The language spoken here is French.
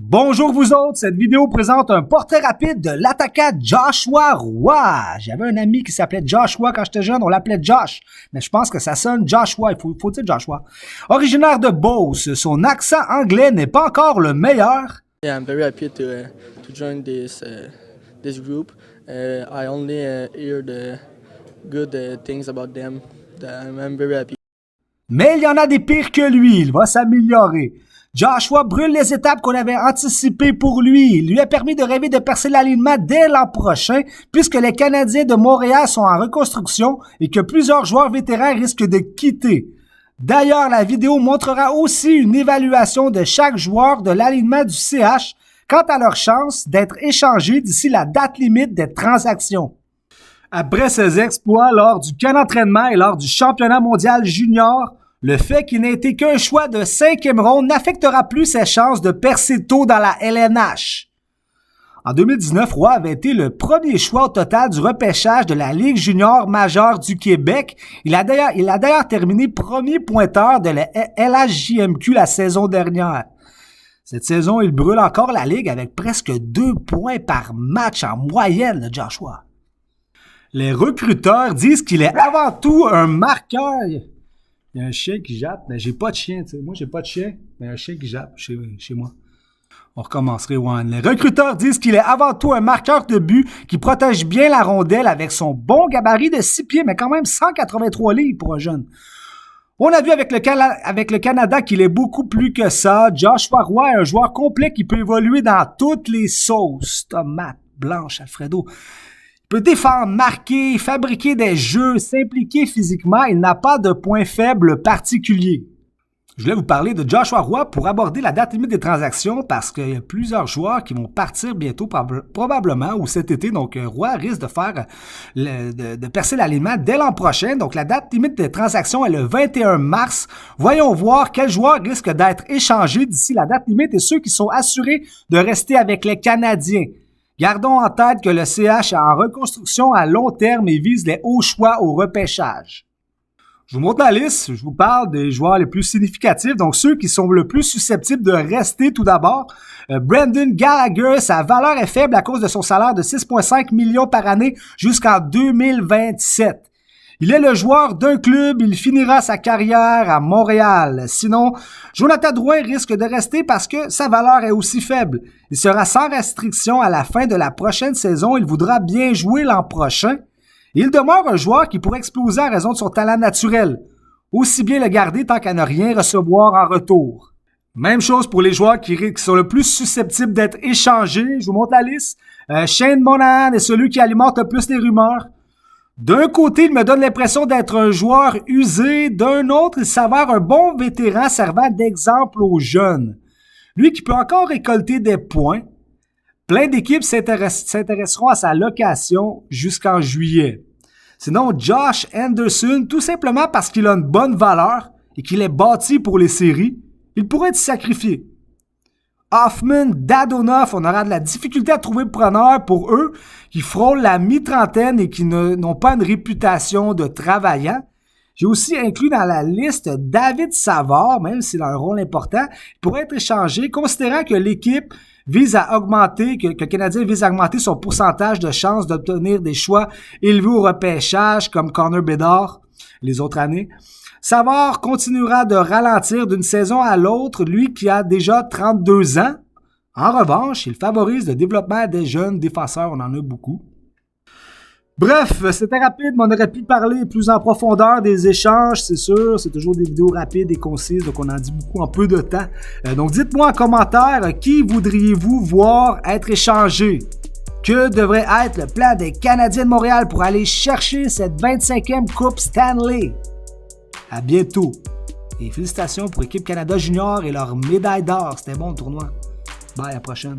Bonjour vous autres, cette vidéo présente un portrait rapide de l'attaquant Joshua Roy. J'avais un ami qui s'appelait Joshua quand j'étais jeune, on l'appelait Josh, mais je pense que ça sonne Joshua, il faut dire Joshua. Originaire de Beauce, son accent anglais n'est pas encore le meilleur. Yeah, I'm very happy to join this group. I only hear the good things about them. I'm very happy. Mais il y en a des pires que lui, il va s'améliorer. Joshua brûle les étapes qu'on avait anticipées pour lui. Il lui a permis de rêver de percer l'alignement dès l'an prochain, puisque les Canadiens de Montréal sont en reconstruction et que plusieurs joueurs vétérans risquent de quitter. D'ailleurs, la vidéo montrera aussi une évaluation de chaque joueur de l'alignement du CH quant à leur chance d'être échangés d'ici la date limite des transactions. Après ses exploits lors du camp d'entraînement et lors du championnat mondial junior, le fait qu'il n'ait été qu'un choix de 5e ronde n'affectera plus ses chances de percer tôt dans la LNH. En 2019, Roy avait été le premier choix au total du repêchage de la Ligue junior majeure du Québec. Il a d'ailleurs terminé premier pointeur de la LHJMQ la saison dernière. Cette saison, il brûle encore la Ligue avec presque 2 points par match en moyenne, le Joshua. Les recruteurs disent qu'il est avant tout un marqueur. Il y a un chien qui jappe, mais j'ai pas de chien, tu sais. Moi, j'ai pas de chien, mais il y a un chien qui jappe chez moi. On recommencerait, One. Les recruteurs disent qu'il est avant tout un marqueur de but qui protège bien la rondelle avec son bon gabarit de 6 pieds, mais quand même 183 livres pour un jeune. On a vu avec le Canada qu'il est beaucoup plus que ça. Joshua Roy est un joueur complet qui peut évoluer dans toutes les sauces. Tomates blanches, Alfredo. Il peut défendre, marquer, fabriquer des jeux, s'impliquer physiquement. Il n'a pas de point faible particulier. Je voulais vous parler de Joshua Roy pour aborder la date limite des transactions parce qu'il y a plusieurs joueurs qui vont partir bientôt, probablement, ou cet été. Donc, Roy risque de faire de percer l'alignement dès l'an prochain. Donc, la date limite des transactions est le 21 mars. Voyons voir quels joueurs risquent d'être échangés d'ici la date limite et ceux qui sont assurés de rester avec les Canadiens. Gardons en tête que le CH est en reconstruction à long terme et vise les hauts choix au repêchage. Je vous montre la liste, je vous parle des joueurs les plus significatifs, donc ceux qui sont le plus susceptibles de rester tout d'abord. Brendan Gallagher, sa valeur est faible à cause de son salaire de 6,5 millions par année jusqu'en 2027. Il est le joueur d'un club, il finira sa carrière à Montréal. Sinon, Jonathan Drouin risque de rester parce que sa valeur est aussi faible. Il sera sans restriction à la fin de la prochaine saison. Il voudra bien jouer l'an prochain. Il demeure un joueur qui pourrait exploser en raison de son talent naturel. Aussi bien le garder tant qu'à ne rien recevoir en retour. Même chose pour les joueurs qui sont le plus susceptibles d'être échangés. Je vous montre la liste. Shane Monahan est celui qui alimente le plus les rumeurs. D'un côté, il me donne l'impression d'être un joueur usé. D'un autre, il s'avère un bon vétéran servant d'exemple aux jeunes. Lui qui peut encore récolter des points. Plein d'équipes s'intéresseront à sa location jusqu'en juillet. Sinon, Josh Anderson, tout simplement parce qu'il a une bonne valeur et qu'il est bâti pour les séries, il pourrait être sacrifié. Hoffman, Dadonov, on aura de la difficulté à trouver preneur pour eux qui frôlent la mi-trentaine et qui n'ont pas une réputation de travaillant. J'ai aussi inclus dans la liste David Savard, même s'il a un rôle important, il pourrait être échangé, considérant que l'équipe vise à augmenter, que le Canadien vise à augmenter son pourcentage de chances d'obtenir des choix élevés au repêchage, comme Connor Bedard les autres années. Savard continuera de ralentir d'une saison à l'autre, lui qui a déjà 32 ans. En revanche, il favorise le développement des jeunes défenseurs, on en a beaucoup. Bref, c'était rapide, mais on aurait pu parler plus en profondeur des échanges, c'est sûr. C'est toujours des vidéos rapides et concises, donc on en dit beaucoup en peu de temps. Donc dites-moi en commentaire, qui voudriez-vous voir être échangé? Que devrait être le plan des Canadiens de Montréal pour aller chercher cette 25e Coupe Stanley? À bientôt. Et félicitations pour l'équipe Canada Junior et leur médaille d'or. C'était bon le tournoi. Bye, à la prochaine.